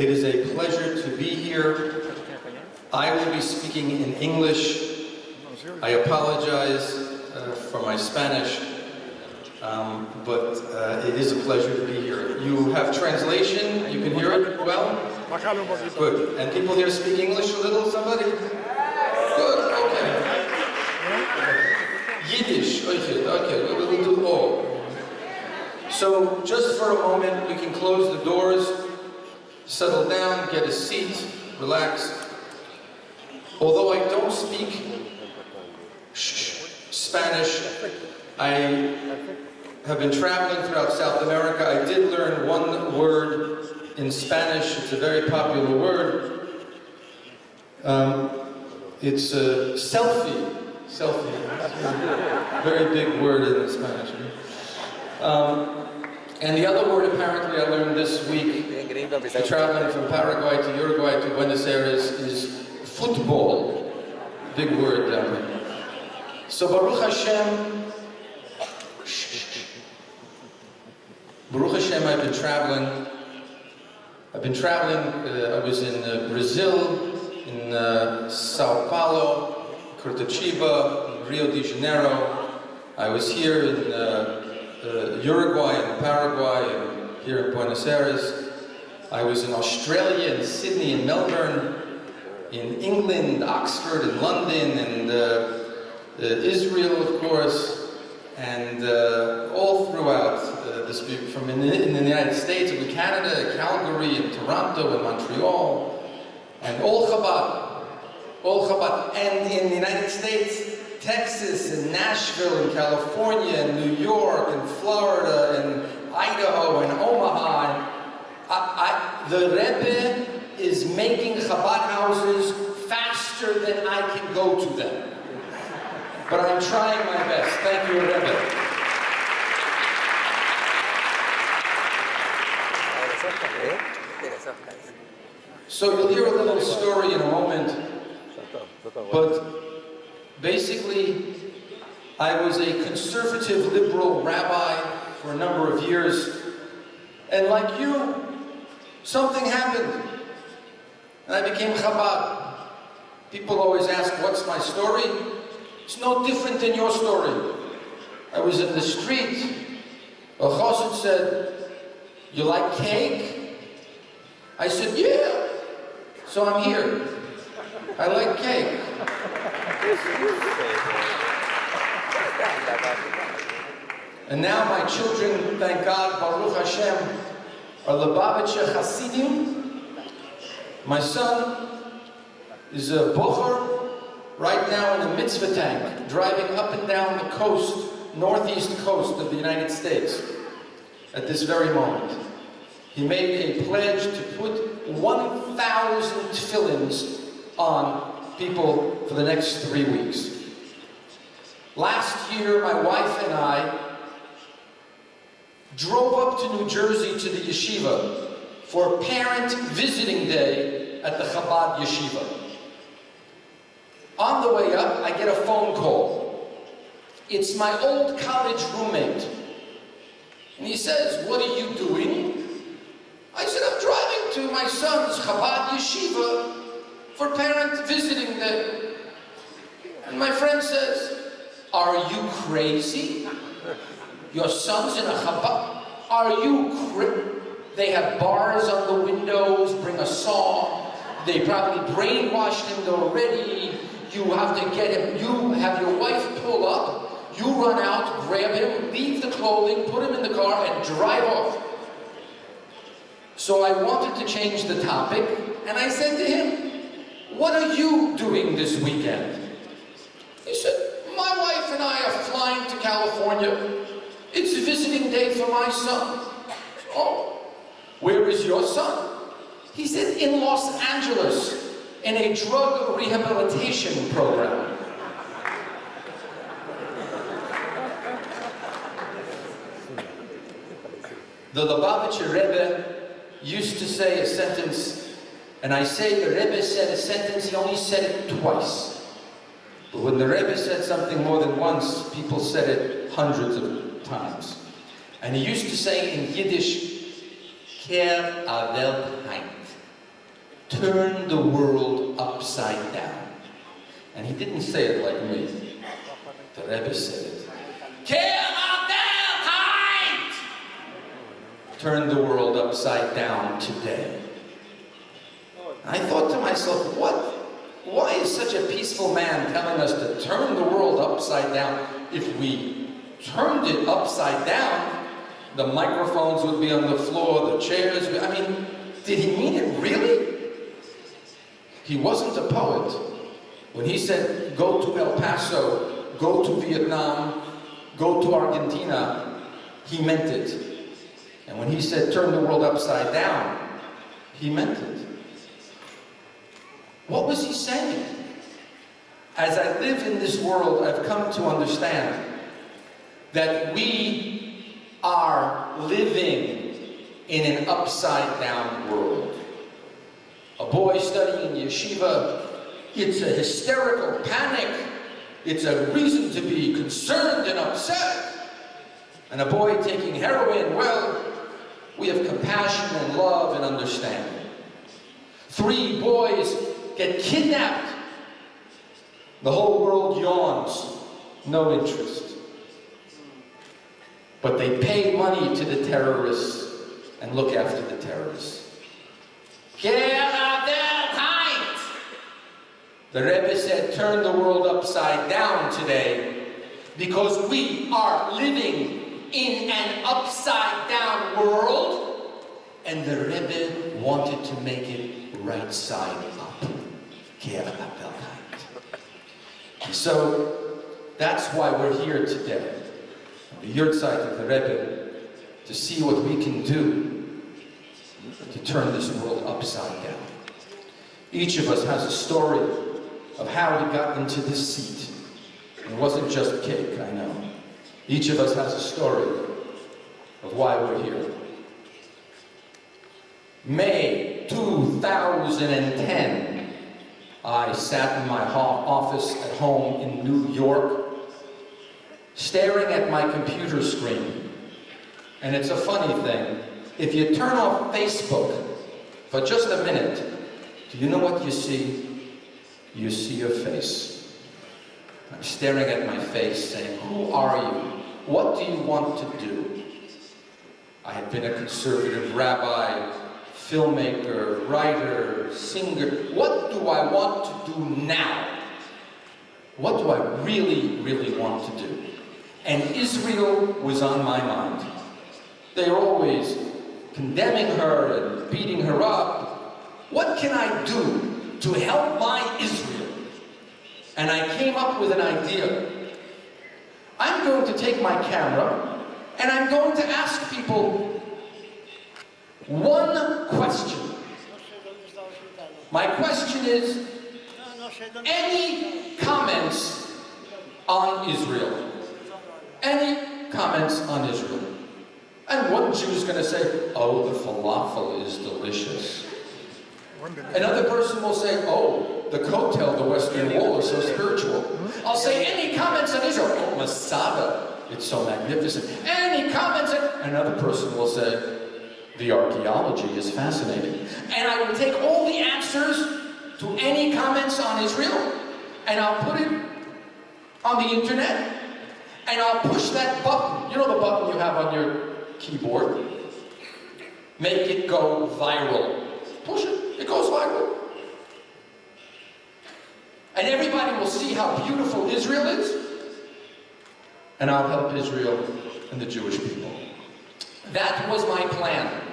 It is a pleasure to be here. I will be speaking in English. I apologize for my Spanish, but it is a pleasure to be here. You have translation? You can hear it well? Good. And people here speak English a little? Somebody? Good, okay. Yiddish, okay, we'll do all. So, just for a moment, we can close the doors, settle down, get a seat, relax. Although I don't speak Spanish, I have been traveling throughout South America. I did learn one word in Spanish. It's a very popular word. It's selfie. Selfie. Very big word in Spanish. And the other word apparently I learned this week, traveling from Paraguay to Uruguay to Buenos Aires, is football. Big word down there. So Baruch Hashem, I've been traveling. I was in Brazil, in Sao Paulo, Curitiba, Rio de Janeiro. I was here in Uruguay and Paraguay, and here in Buenos Aires. I was in Australia, in Sydney, and Melbourne, in England, Oxford, and London, and Israel, of course, and all throughout from in the United States, in Canada, Calgary, and Toronto, and Montreal, and all Chabad, and in the United States, Texas, and Nashville, and California, and New York, and Florida, and Idaho, and Omaha. And the Rebe is making Chabad houses faster than I can go to them. But I'm trying my best. Thank you, Rebe. So you'll hear a little story in a moment, but basically, I was a conservative liberal rabbi for a number of years, and like you, something happened, and I became Chabad. People always ask, what's my story? It's no different than your story. I was in the street. A chassid said, you like cake? I said, yeah. So I'm here. I like cake. And now my children, thank God, Baruch Hashem, are Lubavitcher Hasidim. My son is a bocher right now in a mitzvah tank, driving up and down the coast, northeast coast of the United States at this very moment. He made a pledge to put 1,000 tefillins on people for the next 3 weeks. Last year, my wife and I drove up to New Jersey to the yeshiva for Parent Visiting Day at the Chabad Yeshiva. On the way up, I get a phone call. It's my old college roommate. And he says, what are you doing? I said, I'm driving to my son's Chabad Yeshiva for Parent Visiting Day. And my friend says, are you crazy? Your son's in a Chabad? Are you crazy? They have bars on the windows, bring a saw. They probably brainwashed him already. You have to get him, you have your wife pull up, you run out, grab him, leave the clothing, put him in the car, and drive off. So I wanted to change the topic, and I said to him, what are you doing this weekend? He said, my wife and I are flying to California. It's visiting day for my son. Oh, where is your son? He said, in Los Angeles, in a drug rehabilitation program. The Lubavitcher Rebbe used to say a sentence, and I say the Rebbe said a sentence, he only said it twice. But when the Rebbe said something more than once, people said it hundreds of times. And he used to say in Yiddish, Kehr a Welt heint. turn the world upside down. And he didn't say it like me. The Rebbe said it. Turn the world upside down today. I thought to myself, why is such a peaceful man telling us to turn the world upside down? If we turned it upside down, the microphones would be on the floor, the chairs, I mean, did he mean it really? He wasn't a poet. When he said, go to El Paso, go to Vietnam, go to Argentina, he meant it. And when he said, turn the world upside down, he meant it. What was he saying? As I live in this world, I've come to understand that we are living in an upside-down world. A boy studying yeshiva, it's a hysterical panic. It's a reason to be concerned and upset. And a boy taking heroin, well, we have compassion and love and understanding. 3 boys get kidnapped. The whole world yawns, no interest. But they pay money to the terrorists and look after the terrorists. Get out there tight! The Rebbe said, turn the world upside down today, because we are living in an upside down world, and the Rebbe wanted to make it right side up. And so that's why we're here today, on the Yurtzeit of the Rebbe, to see what we can do to turn this world upside down. Each of us has a story of how he got into this seat. It wasn't just cake, I know. Each of us has a story of why we're here. May 2010, I sat in my office at home in New York, staring at my computer screen. And it's a funny thing. If you turn off Facebook for just a minute, do you know what you see? You see your face. I'm staring at my face saying, who are you? What do you want to do? I had been a conservative rabbi, filmmaker, writer, singer. What do I want to do now? What do I really, really want to do? And Israel was on my mind. They're always condemning her and beating her up. What can I do to help my Israel? And I came up with an idea. I'm going to take my camera and I'm going to ask people one question. My question is, any comments on Israel? Any comments on Israel? And one Jew's going to say, oh, the falafel is delicious. Another person will say, oh, the Kotel, the Western Wall, is so spiritual. I'll say, any comments on Israel? Oh, Masada, it's so magnificent. Any comments on... Another person will say, the archaeology is fascinating. And I will take all the answers to any comments on Israel, and I'll put it on the internet, and I'll push that button. You know the button you have on your keyboard? Make it go viral. Push it, it goes viral. And everybody will see how beautiful Israel is, and I'll help Israel and the Jewish people. That was my plan.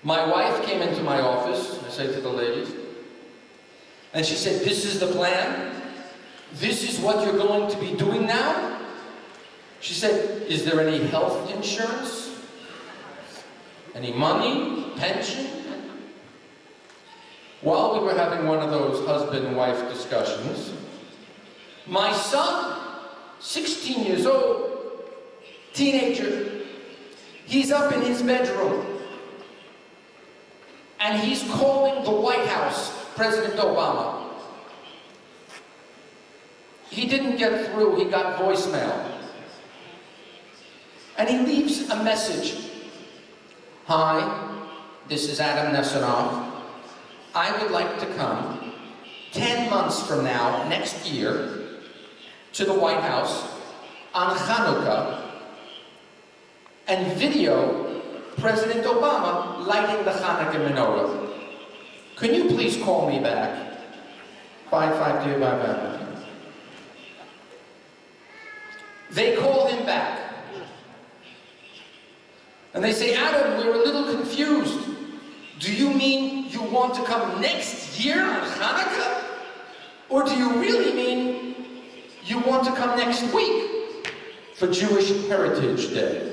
My wife came into my office, I say to the ladies, and she said, this is the plan? This is what you're going to be doing now? She said, is there any health insurance? Any money? Pension? While we were having one of those husband-wife discussions, my son, 16 years old, teenager, he's up in his bedroom, and he's calling the White House, President Obama. He didn't get through, he got voicemail. And he leaves a message. Hi, this is Adam Nesanoff. I would like to come 10 months from now, next year, to the White House on Hanukkah and video President Obama lighting the Hanukkah menorah. Can you please call me back? 55255. They call him back. And they say, Adam, we're a little confused. Do you mean you want to come next year on Hanukkah? Or do you really mean you want to come next week for Jewish Heritage Day?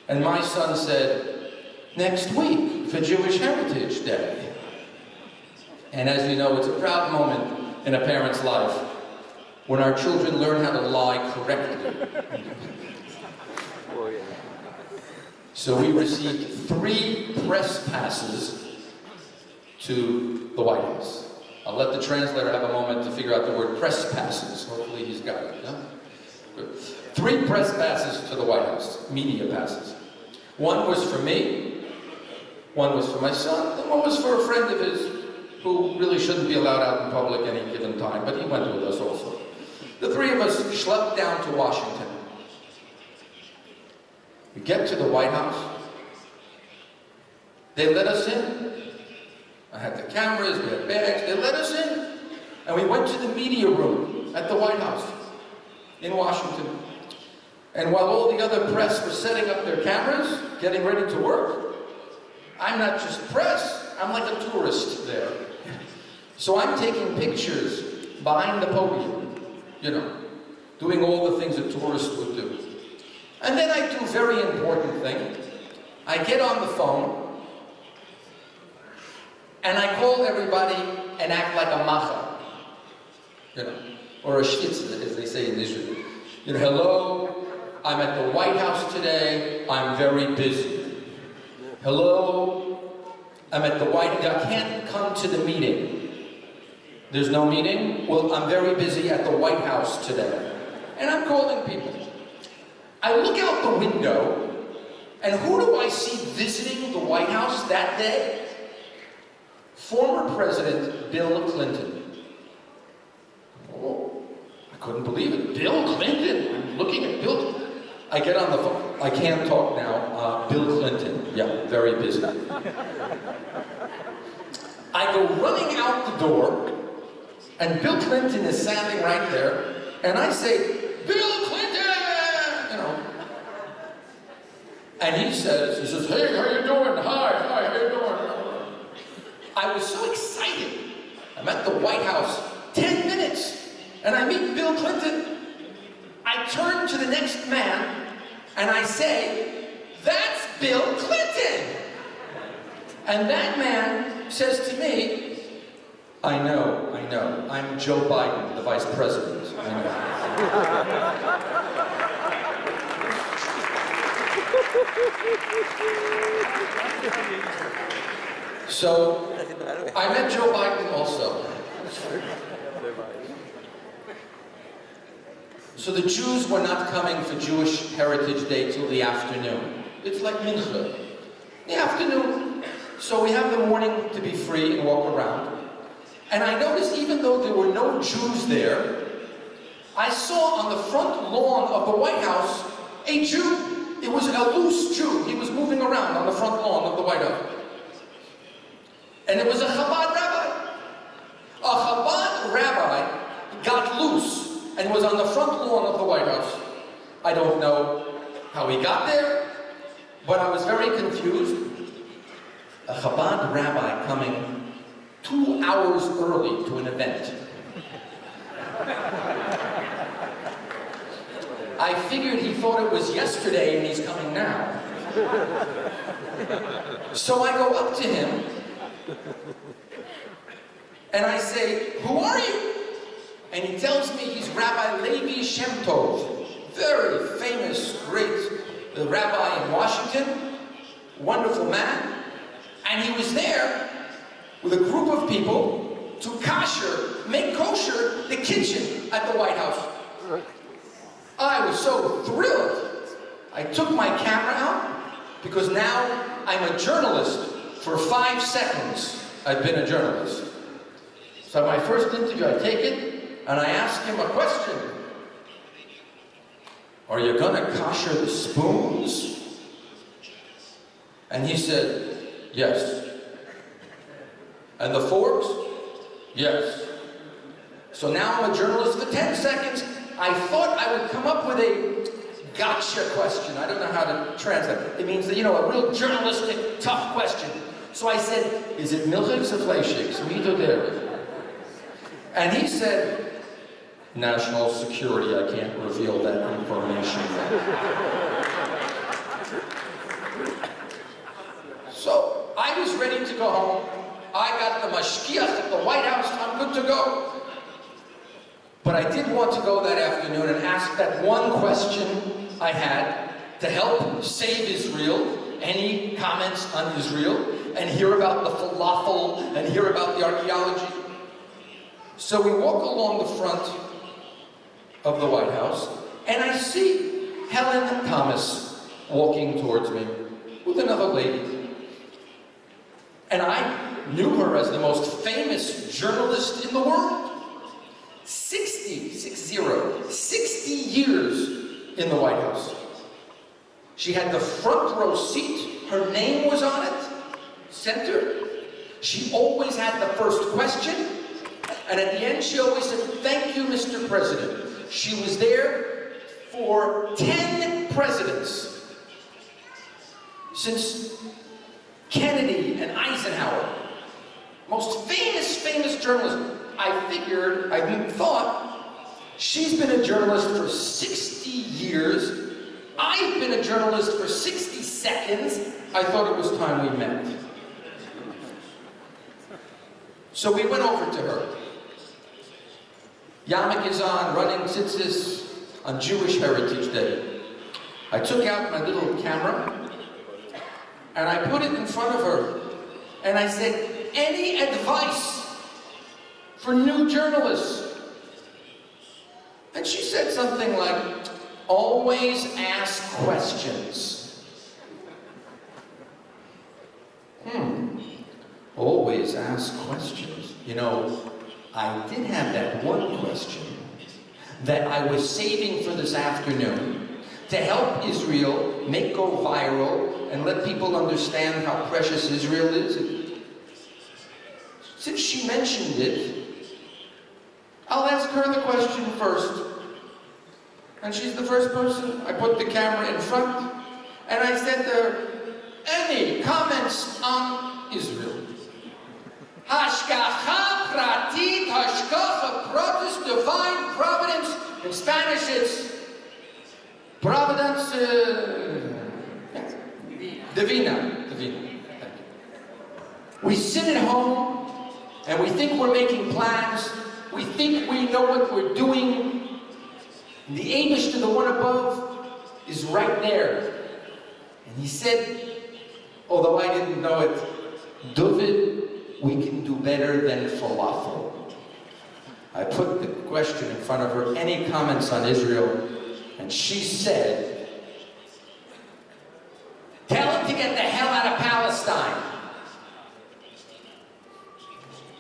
And my son said, next week for Jewish Heritage Day. And as you know, it's a proud moment in a parent's life when our children learn how to lie correctly. So we received 3 press passes to the White House. I'll let the translator have a moment to figure out the word press passes. Hopefully he's got it. Yeah? Good. 3 press passes to the White House, media passes. One was for me, one was for my son, and one was for a friend of his who really shouldn't be allowed out in public any given time, but he went with us also. The 3 of us schlepped down to Washington. We get to the White House. They let us in. I had the cameras, we had bags. They let us in. And we went to the media room at the White House in Washington. And while all the other press were setting up their cameras, getting ready to work, I'm not just press, I'm like a tourist there. So I'm taking pictures behind the podium, you know, doing all the things a tourist would do. And then I do a very important thing. I get on the phone, and I call everybody and act like a macha, you know, or a shtitz, as they say in Israel. You know, hello, I'm at the White House today, I'm very busy. Hello, I'm at the White House, I can't come to the meeting. There's no meeting? Well, I'm very busy at the White House today. And I'm calling people. I look out the window, and who do I see visiting the White House that day? Former President Bill Clinton. Oh, I couldn't believe it. Bill Clinton? I'm looking at Bill. I get on the phone. I can't talk now. Bill Clinton. Yeah, very busy. I go running out the door, and Bill Clinton is standing right there, and I say, Bill Clinton! You know. And he says, hey, how you doing? Hi, how you doing? I was so excited. I'm at the White House, 10 minutes, and I meet Bill Clinton. I turn to the next man, and I say, that's Bill Clinton! And that man says to me, I know, I'm Joe Biden, the Vice President, I know. So, I met Joe Biden also. So the Jews were not coming for Jewish Heritage Day till the afternoon. It's like mincha. The afternoon. So we have the morning to be free and walk around. And I noticed even though there were no Jews there, I saw on the front lawn of the White House a Jew. It was a loose Jew. He was moving around on the front lawn of the White House. And it was a Chabad rabbi. A Chabad rabbi got loose and was on the front lawn of the White House. I don't know how he got there, but I was very confused. A Chabad rabbi coming 2 hours early to an event. I figured he thought it was yesterday and he's coming now. So I go up to him and I say, who are you? And he tells me he's Rabbi Levi Shem Tov, very famous, great rabbi in Washington, wonderful man. And he was there with a group of people to make kosher the kitchen at the White House. I was so thrilled. I took my camera out because now I'm a journalist for 5 seconds I've been a journalist. So my first interview, I take it, and I ask him a question. Are you gonna kosher the spoons? And he said, yes. And the forks? Yes. So now I'm a journalist for 10 seconds. I thought I would come up with a gotcha question. I don't know how to translate. It means that, you know, a real journalistic, tough question. So I said, is it milchiks or fleischiks? Meat or dairy? And he said, national security, I can't reveal that information. So I was ready to go home. I got the mashkiach at the White House. I'm good to go. But I did want to go that afternoon and ask that one question I had to help save Israel. Any comments on Israel? And hear about the falafel and hear about the archaeology. So we walk along the front of the White House, and I see Helen Thomas walking towards me with another lady. And I knew her as the most famous journalist in the world. 60 years in the White House. She had the front row seat. Her name was on it, center. She always had the first question. And at the end, she always said, thank you, Mr. President. She was there for 10 presidents. Since Kennedy and Eisenhower. Most famous journalist. I thought, she's been a journalist for 60 years. I've been a journalist for 60 seconds. I thought it was time we met. So we went over to her. Yarmulke is on, running tzitzis on Jewish Heritage Day. I took out my little camera and I put it in front of her and I said, any advice for new journalists? And she said something like, always ask questions. Always ask questions. You know, I did have that one question that I was saving for this afternoon to help Israel go viral and let people understand how precious Israel is. Since she mentioned it, I'll ask her the question first. And she's the first person. I put the camera in front and I said to her, any comments on Israel? Hashgacha pratit, hashgacha pratis, divine providence. In Spanish it's providence divina. We sit at home and we think we're making plans. We think we know what we're doing. And the Abish to the one above is right there. And he said, although I didn't know it, David, we can do better than falafel. I put the question in front of her, any comments on Israel? And she said, tell him to get the hell out of Palestine.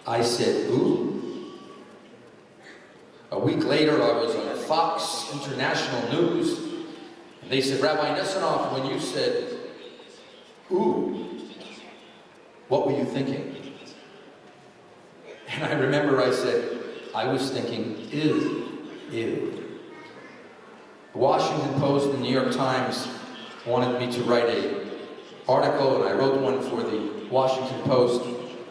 I said, ooh. A week later, I was on Fox International News, and they said, Rabbi Nesanoff, when you said, ooh, what were you thinking? And I remember I said, I was thinking, ew. The Washington Post and the New York Times wanted me to write an article, and I wrote one for the Washington Post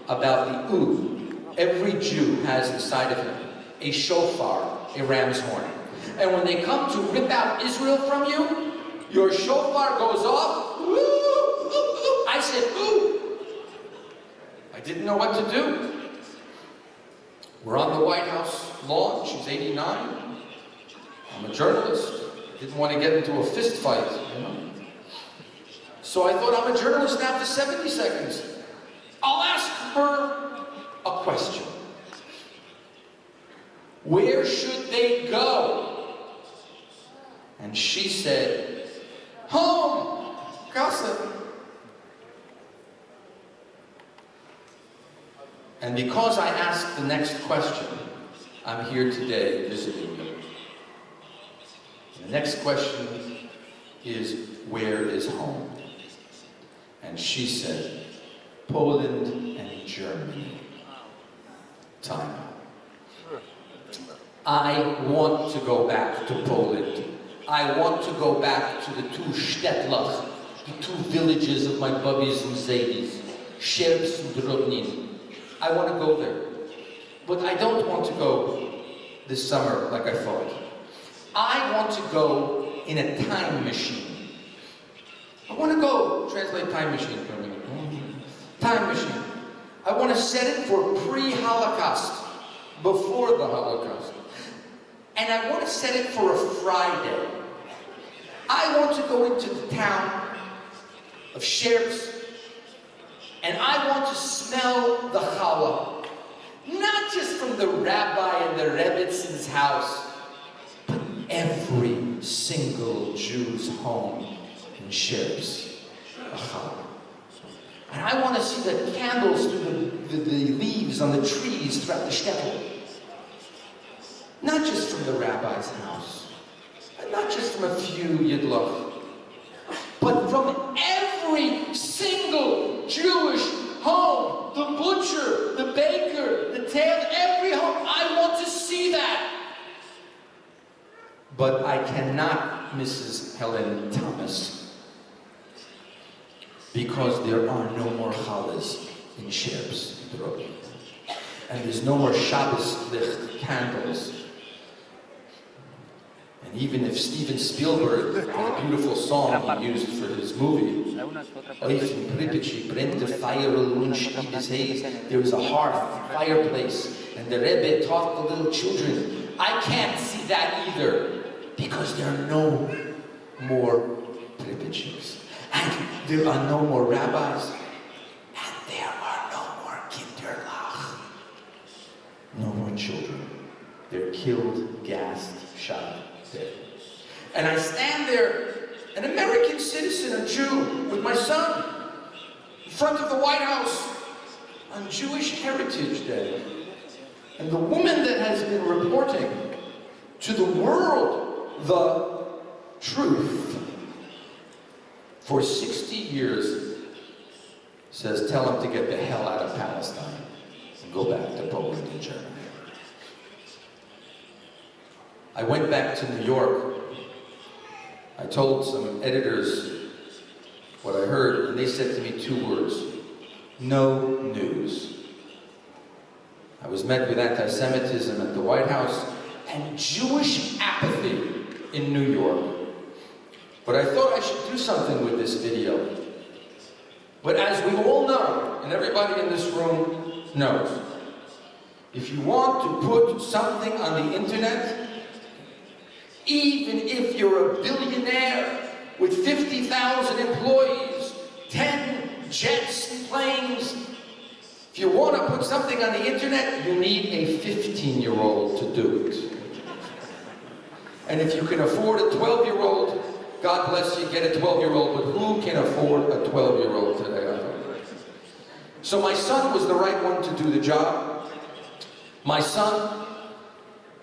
about the ooh. Every Jew has inside of him a shofar, a ram's horn. And when they come to rip out Israel from you, your shofar goes off. Ooh, ooh, ooh. I said, ooh. I didn't know what to do. We're on the White House lawn. She's 89. I'm a journalist. Didn't want to get into a fist fight, you know. So I thought, I'm a journalist now for 70 seconds. I'll ask her a question. Where should they go? And she said, home, Casa. And because I asked the next question, I'm here today visiting you. And the next question is, where is home? And she said, Poland and Germany. Time out. I want to go back to Poland. I want to go back to the two Städtlach, the two villages of my bubbies and zadies, Sherbs and Drobnin. I want to go there. But I don't want to go this summer like I thought. I want to go in a time machine. I want to go, translate time machine for me. Time machine. I want to set it for pre-Holocaust, before the Holocaust. And I want to set it for a Friday. I want to go into the town of Sherbs, and I want to smell the challah. Not just from the rabbi and the Rebbe's house, but every single Jew's home in Sherbs, a challah. And I want to see the candles through the leaves on the trees throughout the shtetl. Not just from the rabbi's house, and not just from a few yidlach, but from every single Jewish home, the butcher, the baker, the tailor, every home. I want to see that. But I cannot, Mrs. Helen Thomas, because there are no more challahs in Sherbs, and there's no more Shabbos licht candles. And even if Steven Spielberg, the beautiful song he used for his movie, there was a hearth, fireplace, and the Rebe taught the little children. I can't see that either, because there are no more Pripyatchis, and there are no more rabbis, and there are no more kinderlach. No more children. They're killed, gassed, shot, dead. And I stand there, an American citizen, a Jew, with my son, in front of the White House on Jewish Heritage Day. And the woman that has been reporting to the world the truth for 60 years says, tell him to get the hell out of Palestine and go back to Poland and Germany. I went back to New York. I told some editors what I heard, and they said to me two words: no news. I was met with anti-Semitism at the White House and Jewish apathy in New York. But I thought I should do something with this video. But as we all know, and everybody in this room knows, if you want to put something on the internet, even if you're a billionaire with 50,000 employees, 10 jets and planes, if you want to put something on the internet, you need a 15-year-old to do it. And if you can afford a 12-year-old, God bless you, get a 12-year-old, but who can afford a 12-year-old today? So my son was the right one to do the job. My son,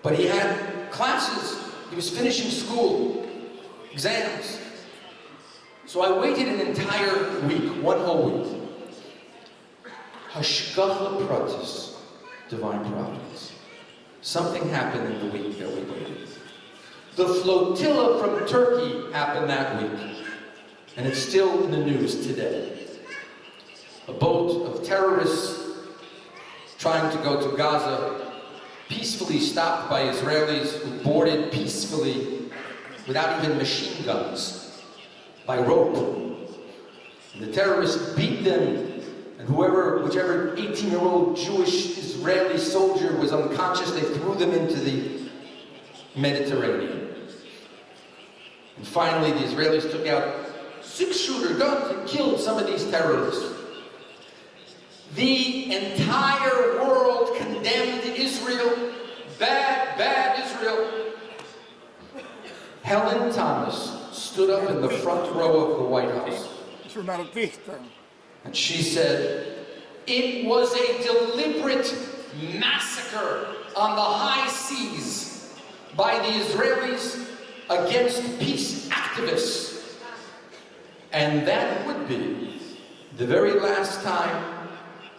but he had classes. He was finishing school, exams. So I waited an entire week, one whole week. Hashgacha pratis, divine providence. Something happened in the week that we waited. The flotilla from Turkey happened that week, and it's still in the news today. A boat of terrorists trying to go to Gaza, peacefully stopped by Israelis who boarded peacefully, without even machine guns, by rope. And the terrorists beat them, and whichever 18-year-old Jewish Israeli soldier was unconscious, they threw them into the Mediterranean. And finally, the Israelis took out 6-shooter guns and killed some of these terrorists. The entire world condemned Israel. Bad, bad Israel. Helen Thomas stood up in the front row of the White House. And she said, It was a deliberate massacre on the high seas by the Israelis against peace activists. And that would be the very last time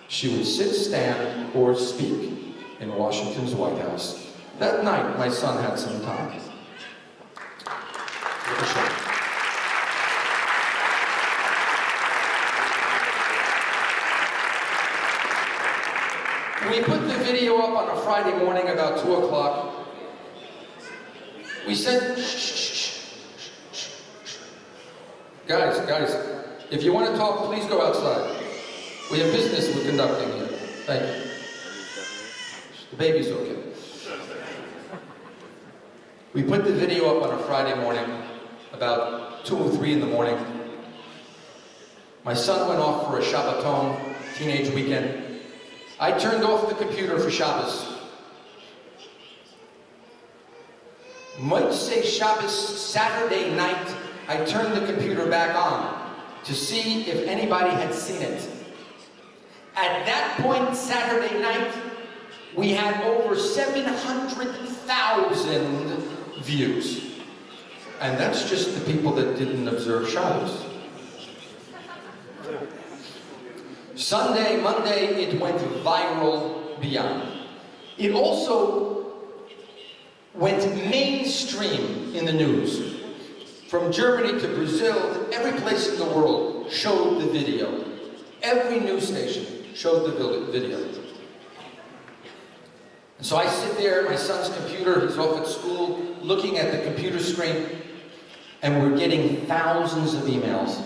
she would sit, stand, or speak in Washington's White House. That night, my son had some time. We put the video up on a Friday morning about 2 o'clock. We said, shh, shh, shh, shh, shh. Guys, if you want to talk, please go outside. We have business we're conducting here. Thank you. The baby's okay. We put the video up on a Friday morning, about 2 or 3 in the morning. My son went off for a Shabbaton, teenage weekend. I turned off the computer for Shabbos. Motzei Shabbos, Saturday night, I turned the computer back on to see if anybody had seen it. At that point, Saturday night, we had over 700,000 views. And that's just the people that didn't observe Shabbos. Sunday, Monday, it went viral beyond. It also went mainstream in the news. From Germany to Brazil, every place in the world showed the video. Every news station showed the video. And so I sit there at my son's computer, he's off at school, looking at the computer screen, and we're getting thousands of emails.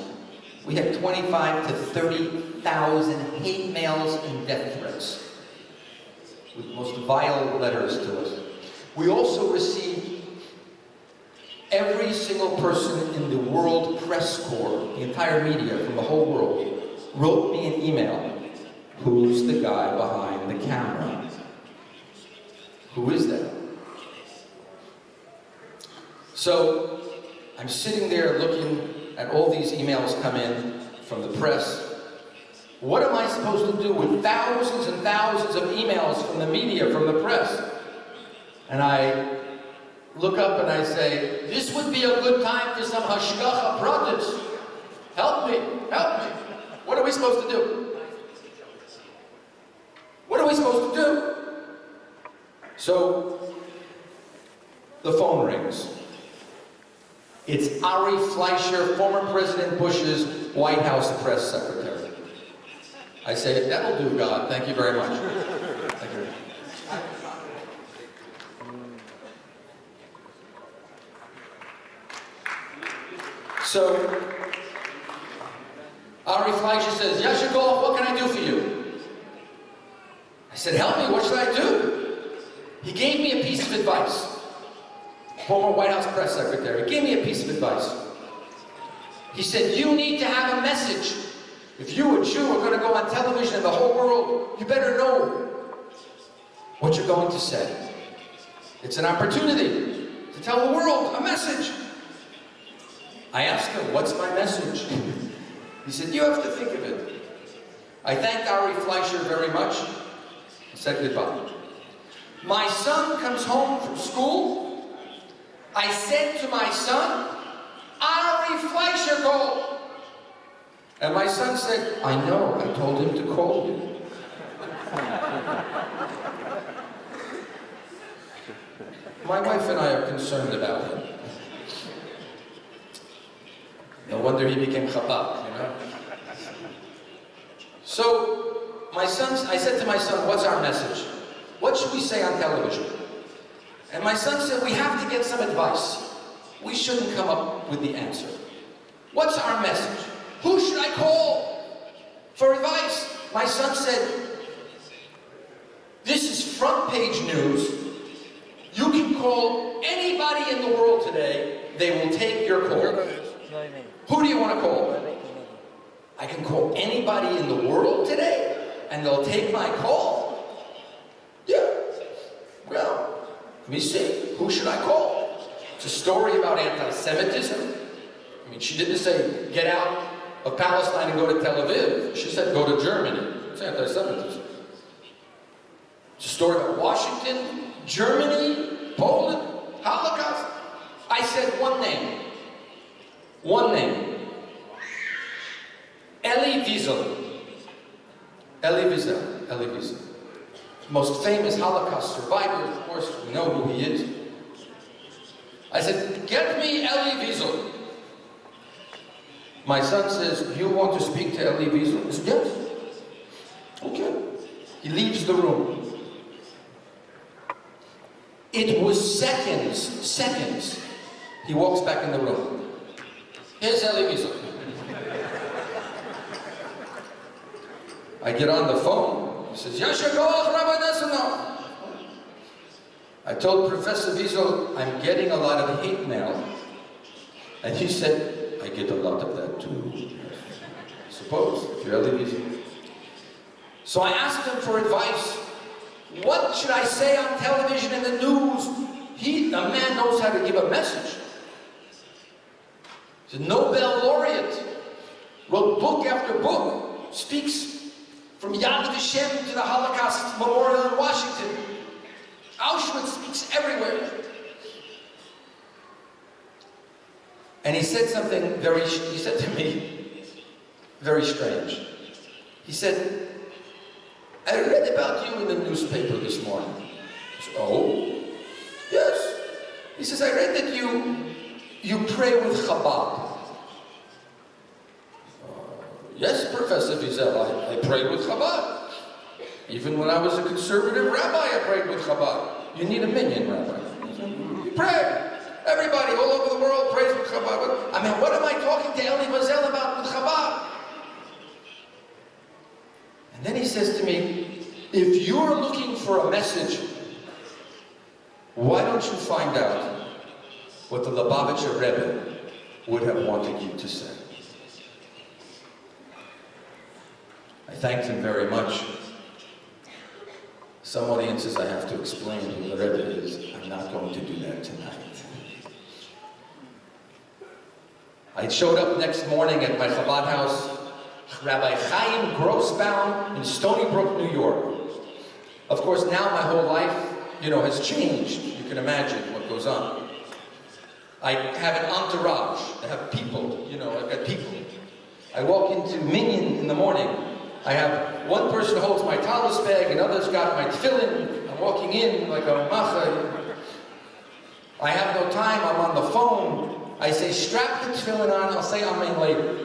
We had 25 to 30,000 hate mails and death threats, with the most vile letters to us. We also received every single person in the world press corps, the entire media from the whole world, wrote me an email. Who's the guy behind the camera? Who is that? So I'm sitting there looking at all these emails come in from the press. What am I supposed to do with thousands and thousands of emails from the media, from the press? And I look up and I say, this would be a good time for some hashgacha pratis. Help me, help me. What are we supposed to do? What are we supposed to do? So, the phone rings. It's Ari Fleischer, former President Bush's White House press secretary. I say, that'll do, God. Thank you very much. Thank you. So, Ari Fleischer says, Yashikov, what can I do for you? I said, help me, what should I do? He gave me a piece of advice. Former White House press secretary, he gave me a piece of advice. He said, you need to have a message. If you, a Jew, are going to go on television in the whole world, you better know what you're going to say. It's an opportunity to tell the world a message. I asked him, what's my message? He said, you have to think of it. I thanked Ari Fleischer very much and said goodbye. My son comes home from school. I said to my son, Ari Fleischer called. And my son said, I know, I told him to call you. My wife and I are concerned about him. No wonder he became Chabad, you know? So, I said to my son, what's our message? What should we say on television? And my son said, we have to get some advice. We shouldn't come up with the answer. What's our message? Who should I call for advice? My son said, this is front page news. You can call anybody in the world today. They will take your call. Who do you want to call? I can call anybody in the world today, and they'll take my call? Yeah. Well, let me see. Who should I call? It's a story about anti-Semitism. I mean, she didn't say, get out of Palestine and go to Tel Aviv. She said, go to Germany. It's anti-Semitism. It's a story about Washington, Germany, Poland, Holocaust. I said one name. One name. Elie Wiesel. Elie Wiesel. Elie Wiesel. Most famous Holocaust survivor, of course, we know who he is. I said, get me Elie Wiesel. My son says, you want to speak to Elie Wiesel? I said, yes. Okay. He leaves the room. It was seconds. He walks back in the room. Here's Elie Wiesel. I get on the phone. He says, Yasha Koach, Rabbi Nessanov. I told Professor Wiesel, I'm getting a lot of hate mail. And he said, I get a lot of that too. I suppose, if you're Elie Wiesel. So I asked him for advice. What should I say on television and the news? A man knows how to give a message. He's a Nobel laureate. Wrote book after book. Speaks from Yad Vashem to the Holocaust Memorial in Washington. Auschwitz, speaks everywhere. And he said something he said to me, very strange. He said, I read about you in the newspaper this morning. I said, oh? Yes. He says, I read that you pray with Chabad. Yes, Professor Wiesel, I prayed with Chabad. Even when I was a conservative rabbi, I prayed with Chabad. You need a minion, Rabbi. You pray. Everybody all over the world prays with Chabad. I mean, what am I talking to Elie Wiesel about with Chabad? And then he says to me, if you're looking for a message, why don't you find out what the Lubavitcher Rebbe would have wanted you to say? I thanked him very much. Some audiences I have to explain who the Rebbe is. I'm not going to do that tonight. I showed up next morning at my Chabad house, Rabbi Chaim Grossbaum in Stony Brook, New York. Of course, now my whole life, has changed. You can imagine what goes on. I have an entourage. I have people, I've got people. I walk into Minyan in the morning. I have one person holds my tallis bag, and others got my tefillin. I'm walking in like a macha. I have no time, I'm on the phone. I say, strap the tefillin on, I'll say amen later.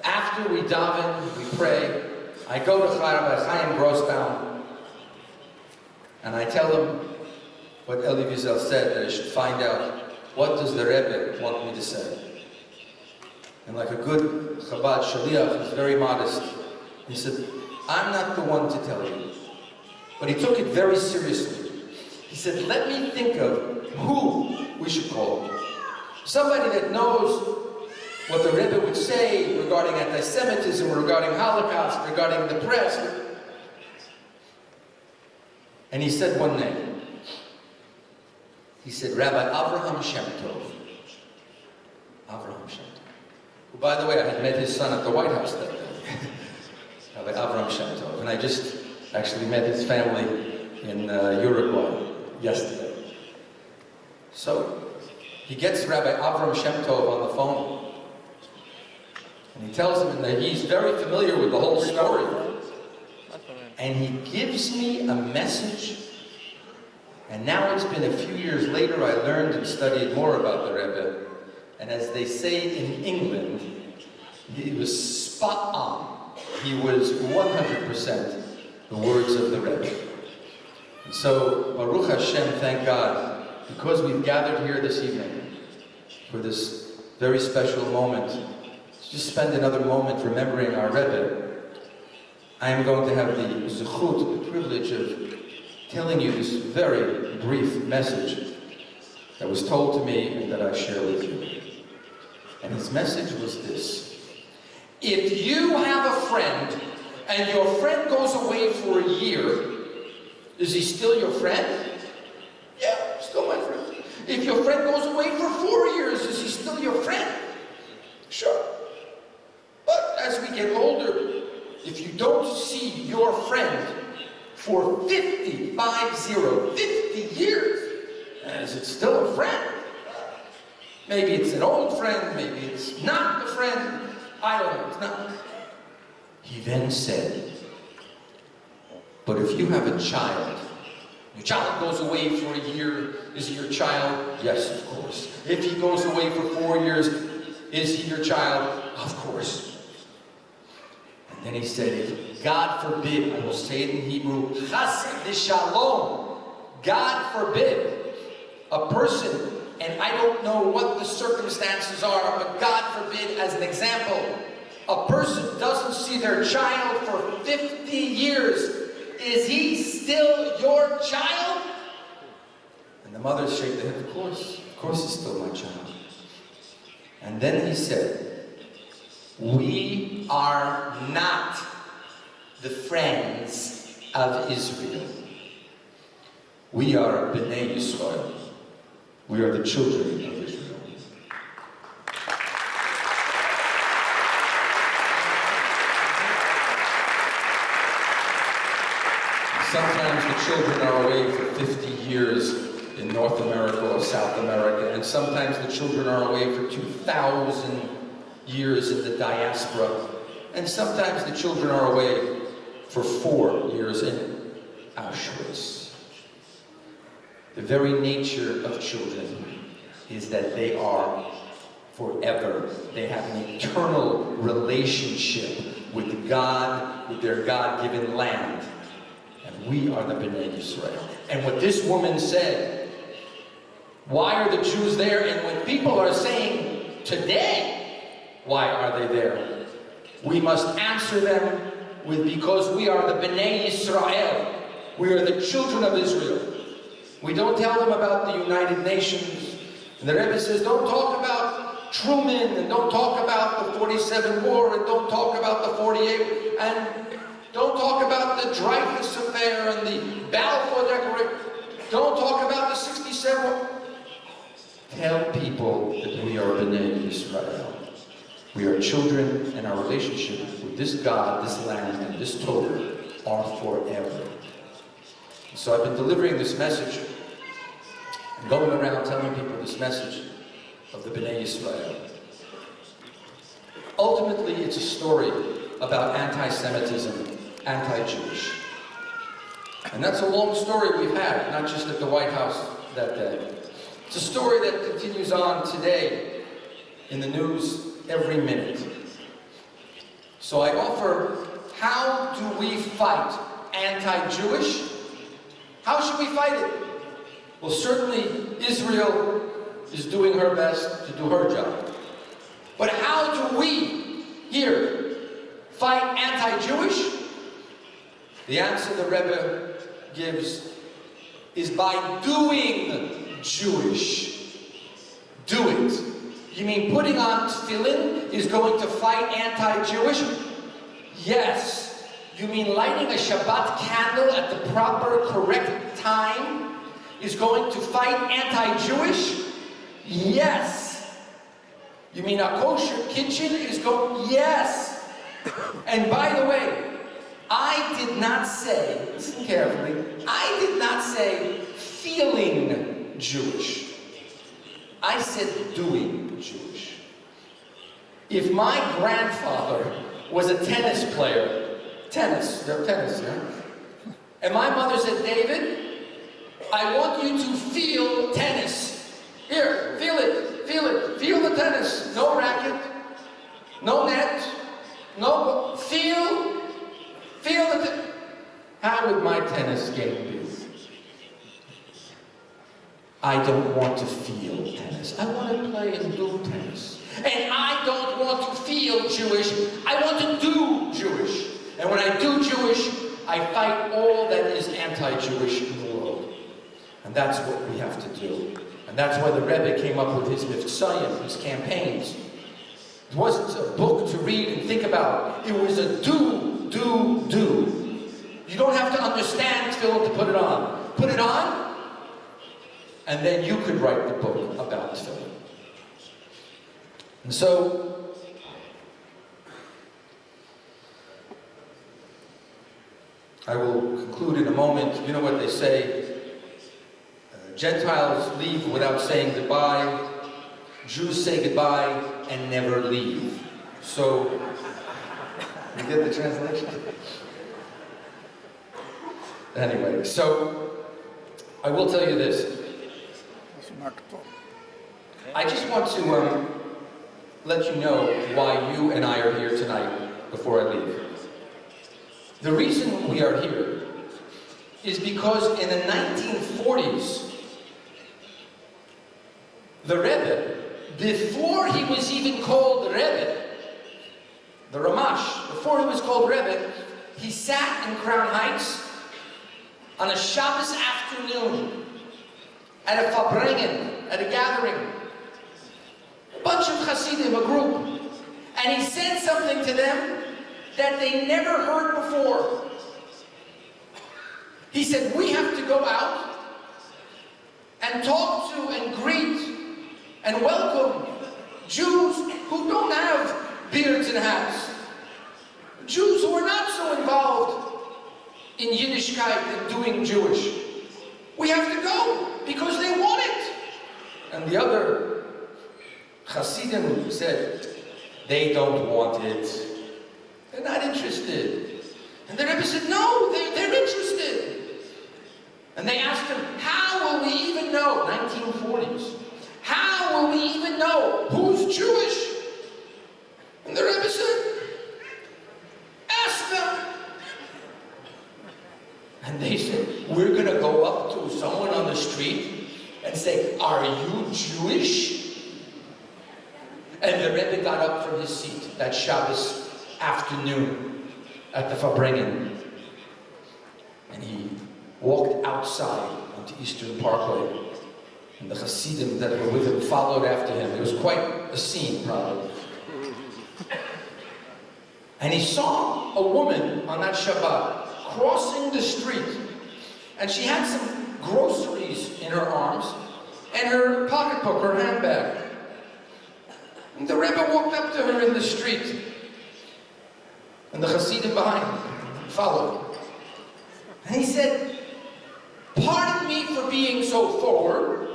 After we daven, we pray, I go to Rabbi Chaim Grossbaum, and I tell him what Elie Wiesel said, that I should find out, what does the Rebbe want me to say? And like a good Chabad Shaliach, he's very modest. He said, I'm not the one to tell you. But he took it very seriously. He said, let me think of who we should call. Somebody that knows what the Rebbe would say regarding anti-Semitism, regarding Holocaust, regarding the press. And he said one name. He said, Rabbi Avraham Shem Tov. Avraham Shem Tov. Who, by the way, I had met his son at the White House that day. Rabbi Avraham Shem Tov. And I just actually met his family in Uruguay yesterday. So, he gets Rabbi Avraham Shem Tov on the phone. And he tells him that he's very familiar with the whole story. And he gives me a message. And now it's been a few years later, I learned and studied more about the Rebbe. And as they say in England, he was spot on. He was 100% the words of the Rebbe. And so, Baruch Hashem, thank God, because we've gathered here this evening for this very special moment, to just spend another moment remembering our Rebbe, I am going to have the zechut, the privilege of telling you this very brief message that was told to me and that I share with you. And his message was this: if you have a friend and your friend goes away for a year, is he still your friend? Yeah, still my friend. If your friend goes away for 4 years, is he still your friend? Sure. for 50 years. And is it still a friend? Maybe it's an old friend, maybe it's not a friend. I don't know, it's not. He then said, but if you have a child, your child goes away for a year, is he your child? Yes, of course. If he goes away for 4 years, is he your child? Of course. And then he said, if God forbid, I will say it in Hebrew, chas v'shalom, God forbid, a person, and I don't know what the circumstances are, but God forbid, as an example, a person doesn't see their child for 50 years. Is he still your child? And the mothers shake their head, of course he's still my child. And then he said, we are not the friends of Israel. We are Bnei Yisrael. We are the children of Israel. Sometimes the children are away for 50 years in North America or South America, and sometimes the children are away for 2,000 years in the diaspora, and sometimes the children are away for 4 years in Auschwitz. The very nature of children is that they are forever. They have an eternal relationship with God, with their God-given land. And we are the Bnei Yisrael. And what this woman said, why are the Jews there? And when people are saying, today, why are they there? We must answer them with, because we are the Bnei Yisrael. We are the children of Israel. We don't tell them about the United Nations. And the Rebbe says, don't talk about Truman, and don't talk about the 47 war, and don't talk about the 48, and don't talk about the Dreyfus affair and the Balfour Declaration. Don't talk about the 67 war. Tell people that we are Bnei Yisrael. We are children, and our relationship with this God, this land, and this Torah are forever. So I've been delivering this message and going around telling people this message of the Bnei Yisrael. Ultimately, it's a story about anti-Semitism, anti-Jewish. And that's a long story we've had, not just at the White House that day. It's a story that continues on today in the news every minute. So I offer, how do we fight anti-Jewish? How should we fight it? Well, certainly Israel is doing her best to do her job. But how do we here fight anti-Jewish? The answer the Rebbe gives is by doing Jewish. Do it. You mean putting on tefillin is going to fight anti-Jewish? Yes. You mean lighting a Shabbat candle at the proper, correct time is going to fight anti-Jewish? Yes. You mean a kosher kitchen is going? Yes. And by the way, I did not say, listen carefully, I did not say feeling Jewish. I said doing Jewish. If my grandfather was a tennis player, tennis, yeah? And my mother said, David, I want you to feel tennis. Here, feel it, feel the tennis. No racket, no net, no, feel the tennis. How would my tennis game be? I don't want to feel tennis. I want to play and do tennis. And I don't want to feel Jewish. I want to do Jewish. And when I do Jewish, I fight all that is anti-Jewish in the world. And that's what we have to do. And that's why the Rebbe came up with his mivtsayim, his campaigns. It wasn't a book to read and think about. It was a do, do, do. You don't have to understand tefillin to put it on. Put it on, and then you could write the book about tefillin. And so, I will conclude in a moment. You know what they say, Gentiles leave without saying goodbye, Jews say goodbye and never leave. So, you get the translation? Anyway, so, I will tell you this. I just want to let you know why you and I are here tonight before I leave. The reason we are here is because in the 1940s, the Rebe, before he was even called Rebe, the Ramash, before he was called Rebe, he sat in Crown Heights on a Shabbos afternoon at a Fabrengen, at a gathering. A bunch of Hasidim, a group. And he said something to them that they never heard before. He said, we have to go out and talk to and greet and welcome Jews who don't have beards and hats. Jews who are not so involved in Yiddishkeit and doing Jewish. We have to go because they want it. And the other Hasidim said, they don't want it. They're not interested. And the Rebbe said, no, they're interested. And they asked him, how will we even know, 1940s, how will we even know who's Jewish? And the Rebbe said, ask them. And they said, we're going to go up to someone on the street and say, are you Jewish? And the Rebbe got up from his seat that Shabbos afternoon at the Fabrengen. And he walked outside onto Eastern Parkway. And the Hasidim that were with him followed after him. It was quite a scene, probably. And he saw a woman on that Shabbat crossing the street. And she had some groceries in her arms and her pocketbook, her handbag. And the Rebbe walked up to her in the street. And the Hasidim behind followed. And he said, pardon me for being so forward,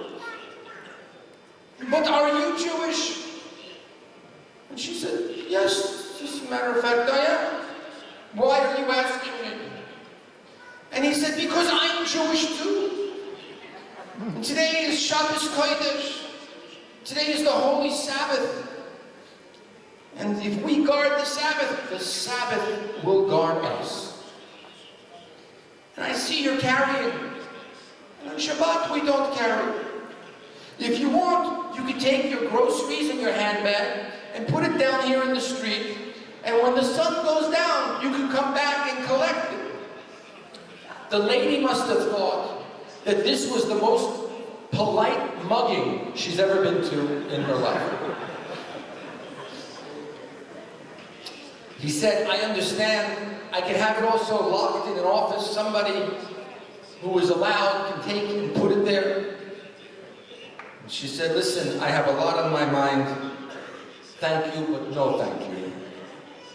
but are you Jewish? And she said, yes, as a matter of fact, I am. Why are you asking me? And he said, because I'm Jewish too. And today is Shabbos Kodesh. Today is the Holy Sabbath. And if we guard the Sabbath will guard us. And I see you're carrying. And on Shabbat we don't carry. If you want, you can take your groceries in your handbag and put it down here in the street. And when the sun goes down, you can come back and collect it. The lady must have thought that this was the most polite mugging she's ever been to in her life. He said, I understand, I can have it also locked in an office. Somebody who is allowed can take it and put it there. And she said, listen, I have a lot on my mind. Thank you, but no thank you.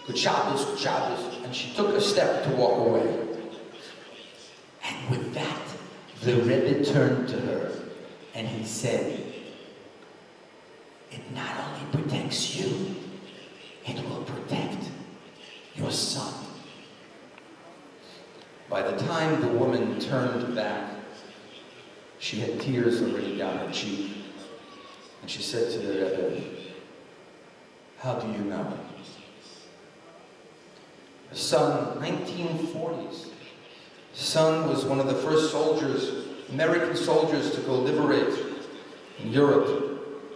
Good Shabbos, good Shabbos. And she took a step to walk away. And with that, the Rebbe turned to her and he said, it not only protects you, it will protect your son. By the time the woman turned back, she had tears already down her cheek. And she said to the Rebbe, how do you know? Her son, 1940s. Son was one of the first soldiers, American soldiers, to go liberate in Europe.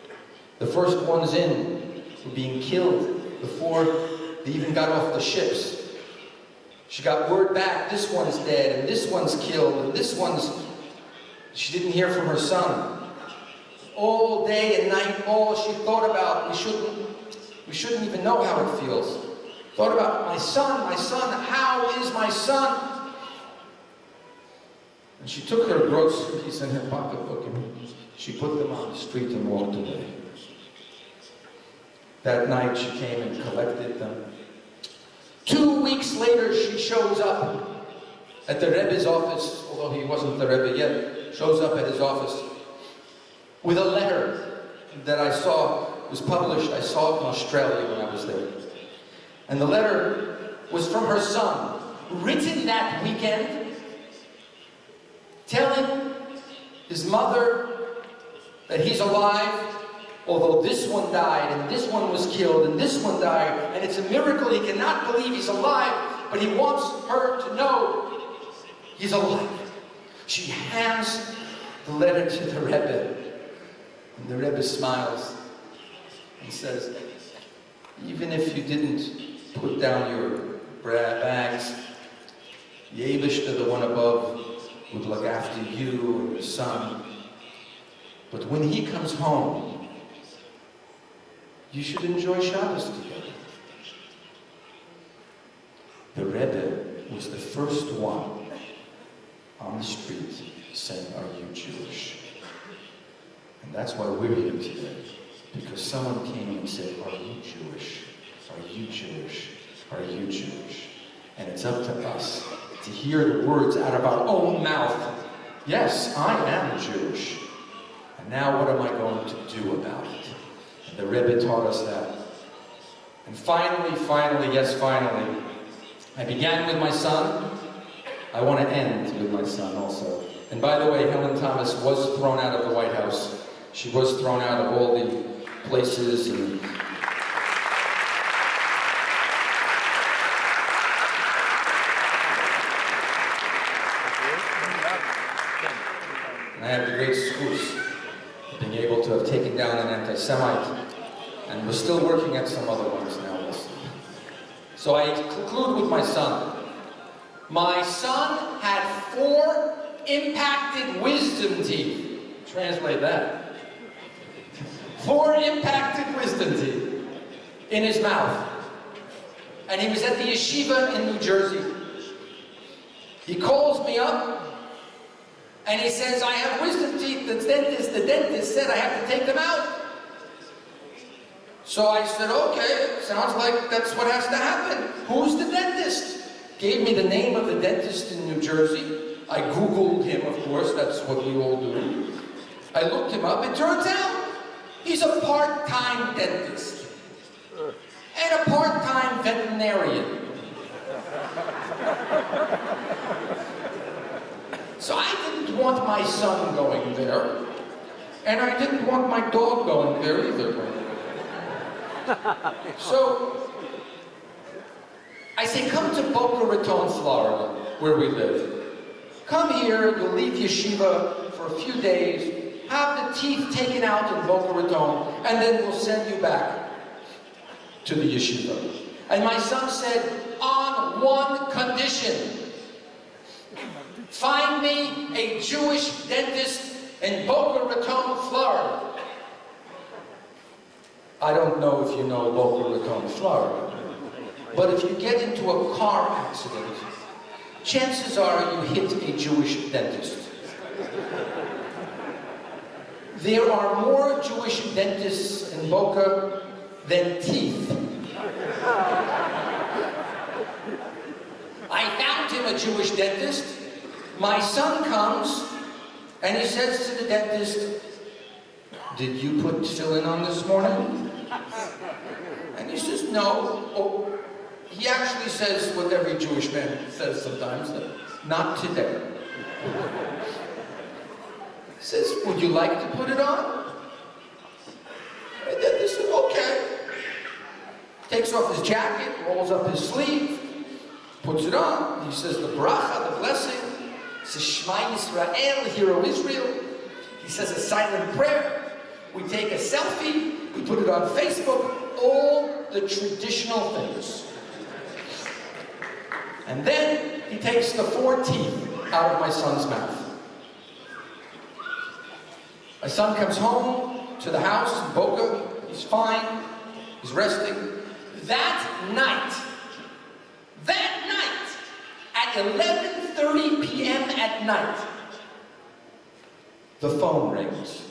The first ones in were being killed before they even got off the ships. She got word back, this one's dead, and this one's killed, and this one's... She didn't hear from her son. All day and night, all she thought about, we shouldn't even know how it feels. Thought about my son, how is my son? And she took her groceries and her pocketbook and she put them on the street and walked away. That night she came and collected them. 2 weeks later she shows up at the Rebe's office, although he wasn't the Rebbe yet, shows up at his office with a letter that I saw was published. I saw it in Australia when I was there. And the letter was from her son, written that weekend, telling his mother that he's alive, although this one died, and this one was killed, and this one died, and it's a miracle. He cannot believe he's alive, but he wants her to know he's alive. She hands the letter to the Rebbe, and the Rebbe smiles and says, even if you didn't put down your bags, the Eibishter, the one above, would look after you and your son. But when he comes home, you should enjoy Shabbos together. The Rebbe was the first one on the street saying, are you Jewish? And that's why we're here today. Because someone came and said, are you Jewish? Are you Jewish? Are you Jewish? And it's up to us to hear the words out of our own mouth. Yes, I am Jewish. And now what am I going to do about it? And the Rebbe taught us that. And finally, yes, finally, I began with my son. I want to end with my son also. And by the way, Helen Thomas was thrown out of the White House. She was thrown out of all the places and I have the great excuse of being able to have taken down an anti-Semite, and we're still working at some other ones now also. So I conclude with my son. My son had 4 impacted wisdom teeth. Translate that. 4 impacted wisdom teeth in his mouth. And he was at the yeshiva in New Jersey. He calls me up and he says, I have wisdom teeth. The dentist said I have to take them out. So I said, okay, sounds like that's what has to happen. Who's the dentist? Gave me the name of the dentist in New Jersey. I Googled him, of course, that's what we all do. I looked him up. It turns out he's a part-time dentist and a part-time veterinarian. So I didn't want my son going there, and I didn't want my dog going there either. So I say, come to Boca Raton, Florida, where we live. Come here, you'll leave yeshiva for a few days, have the teeth taken out in Boca Raton, and then we'll send you back to the yeshiva. And my son said, on one condition. Find me a Jewish dentist in Boca Raton, Florida. I don't know if you know Boca Raton, Florida, but if you get into a car accident, chances are you hit a Jewish dentist. There are more Jewish dentists in Boca than teeth. I found him a Jewish dentist. My son comes and he says to the dentist, did you put tefillin on this morning? And he says, no. Oh, he actually says what every Jewish man says sometimes, not today. He says, would you like to put it on? And the dentist said, okay. Takes off his jacket, rolls up his sleeve, puts it on. He says the bracha, the blessing. He says, Shema Yisrael, Hear O Israel. He says a silent prayer. We take a selfie. We put it on Facebook. All the traditional things. And then he takes the 4 teeth out of my son's mouth. My son comes home to the house in Boca. He's fine. He's resting. That night, at 11:30 p.m. at night, the phone rings.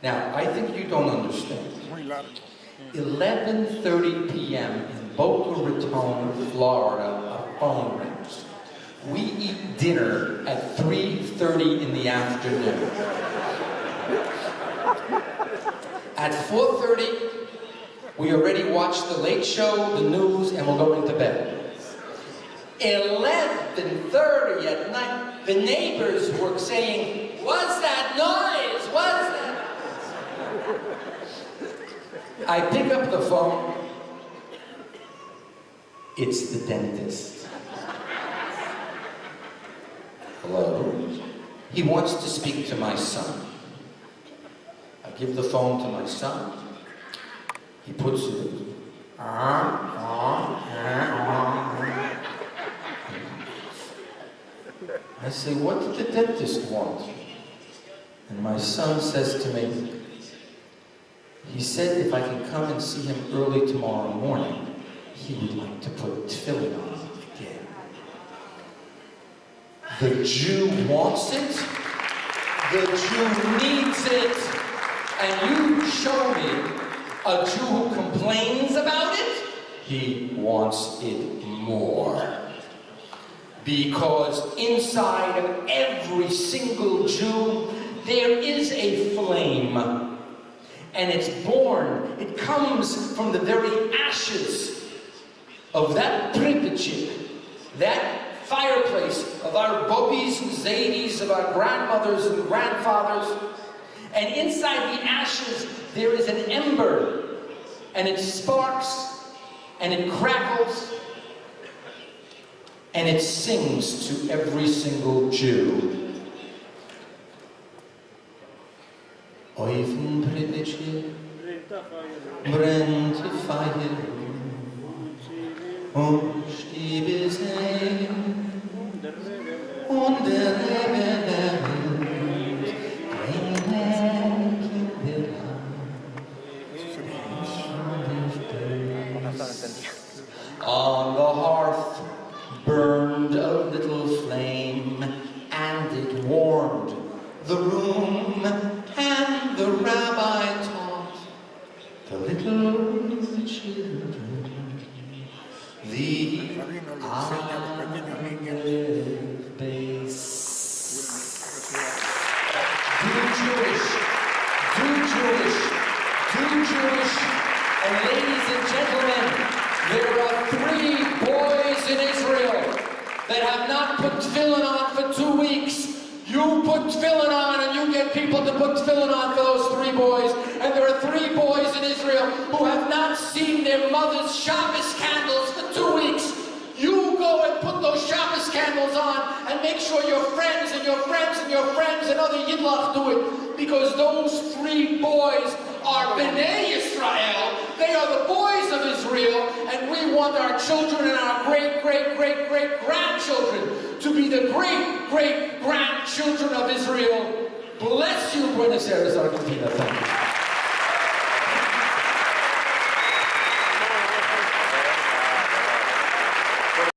Now, I think you don't understand. 11:30 p.m. in Boca Raton, Florida, a phone rings. We eat dinner at 3:30 in the afternoon. At 4:30, we already watched the Late Show, the news, and we're going to bed. 11:30 at night, the neighbors were saying, "What's that noise? What's that?" I pick up the phone. It's the dentist. Hello? He wants to speak to my son. I give the phone to my son. He puts it in. I say, "What did the dentist want?" And my son says to me, he said if I can come and see him early tomorrow morning, he would like to put tefillin on again. The Jew wants it, the Jew needs it, and you show me a Jew who complains about it, he wants it more. Because inside of every single Jew, there is a flame. And it's born, it comes from the very ashes of that pripyat, that fireplace of our bobbies and zadis, of our grandmothers and grandfathers. And inside the ashes, there is an ember, and it sparks, and it crackles, and it sings to every single Jew. Oifen pripyat, brennt fire, und Stiebe sehen, und der Rebe lernt, kleine Kinderhand. On the hearth burned a little flame, and it warmed the room, and the rabbi taught the little children the Aleph base. Do Jewish, do Jewish, do Jewish, and ladies and gentlemen, there are 3 boys in Israel that have not put tefillin on for 2 weeks. You put tefillin on and you get people to put tefillin on for those 3 boys. And there are 3 boys in Israel who have not seen their mother's Shabbos candles for 2 weeks. You go and put those Shabbos candles on and make sure your friends and your friends and your friends and other Yidlach do it. Because those 3 boys are B'nai Yisrael. They are the boys of Israel. And we want our children and our great-great-great-great-grandchildren to be the great-great-grandchildren of Israel. Bless you, Buenos Aires, Argentina. Thank you.